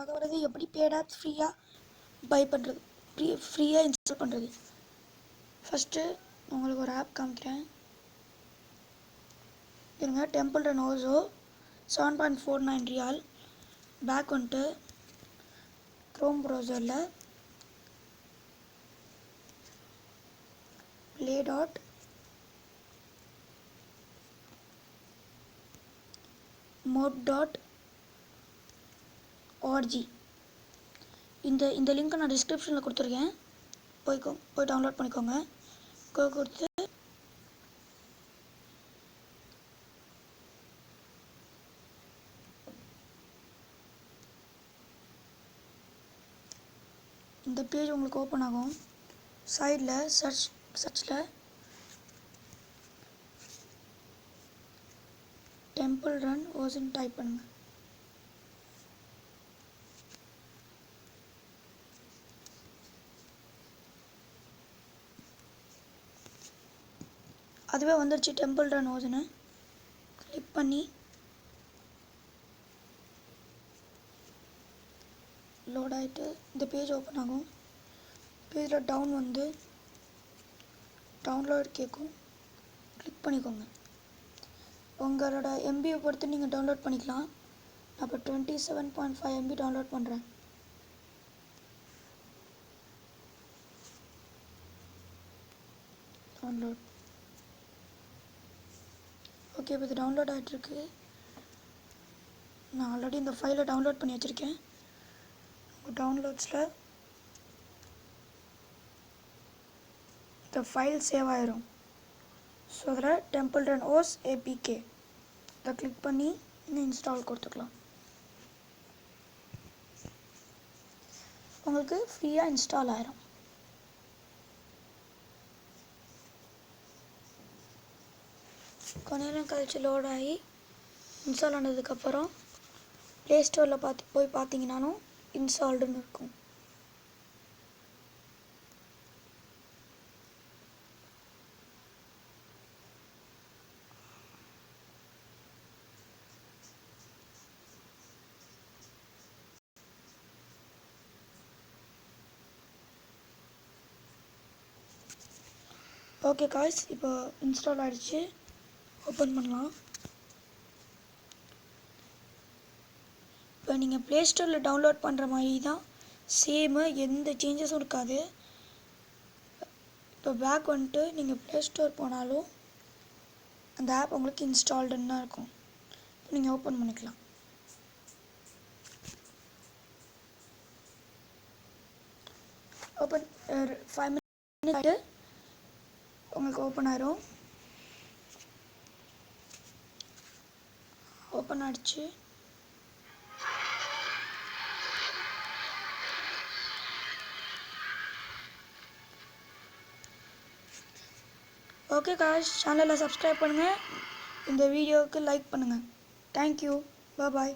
பார்க்க வரது எப்படி பேட் ஆப்ஸ் ஃப்ரீயாக பை பண்ணுறது, ஃப்ரீயாக இன்ஸ்டால் பண்ணுறது. ஃபஸ்ட்டு உங்களுக்கு ஒரு ஆப் காமிக்கிறேன் இருங்க. டெம்பிள் ரன் ஓசோ 7.49 ரியால். பேக் வந்துட்டு க்ரோம் ப்ரௌசரில் play dot mod dot org இந்த லிங்க்கை நான் டிஸ்கிரிப்ஷனில் கொடுத்துருக்கேன். போய் டவுன்லோட் பண்ணிக்கோங்க. கொடுத்து இந்த பேஜ் உங்களுக்கு ஓப்பன் ஆகும். சைடில் சர்ச்சில் டெம்பிள் ரன் ஓசோன்னு டைப் பண்ணுங்கள். அதுவே வந்துடுச்சு. டெம்பிள் ரன் ஓசோன்னு கிளிக் பண்ணி லோட் ஆகிட்டு இந்த பேஜ் ஓப்பன் ஆகும். பேஜில் டவுன்லோட் கேட்கும். கிளிக் பண்ணிக்கோங்க. உங்களோட எம்பியை பொறுத்து நீங்கள் டவுன்லோட் பண்ணிக்கலாம். நான் இப்போ 27.5 MB டவுன்லோட் பண்ணுறேன். Download okay. இப்போ இது டவுன்லோட் ஆகிட்டுருக்கு. நான் ஆல்ரெடி இந்த ஃபைலை டவுன்லோட் பண்ணி வச்சுருக்கேன். உங்கள் டவுன்லோட்ஸில் இந்த ஃபைல் சேவ் ஆயிரும். ஸோ அதில் டெம்பிள் ரன் ஓஸ் ஏபிகே இதை கிளிக் பண்ணி இன்னும் இன்ஸ்டால் கொடுத்துக்கலாம். உங்களுக்கு ஃப்ரீயாக இன்ஸ்டால் ஆயிரும். கொஞ்ச நேரம் கழிச்சு லோட் ஆகி இன்ஸ்டால் ஆனதுக்கப்புறம் ப்ளே ஸ்டோரில் போய் பார்த்தீங்கன்னாலும் இன்ஸ்டால்டுன்னு இருக்கும். ஓகே காய்ஸ், இப்போ இன்ஸ்டால் ஆகிடுச்சு. ஓப்பன் பண்ணலாம். இப்போ நீங்கள் ப்ளே ஸ்டோரில் டவுன்லோட் பண்ணுற மாதிரி தான் சேமு, எந்த சேஞ்சஸும் இருக்காது. இப்போ பேக் வந்துட்டு நீங்கள் ப்ளே ஸ்டோர் போனாலும் அந்த ஆப் உங்களுக்கு இன்ஸ்டால்டுன்னு தான் இருக்கும். இப்போ நீங்கள் ஓப்பன் பண்ணிக்கலாம். ஓப்பன் 5 மினிட்ஸ் ஆகிட்டு உங்களுக்கு ஓப்பன் ஆயிரும். ஓப்பன் ஆகிடுச்சு. ஓகே காய்ஸ், சேனலை சப்ஸ்கிரைப் பண்ணுங்கள். இந்த வீடியோவுக்கு லைக் பண்ணுங்கள். தேங்க்யூ. பாய்.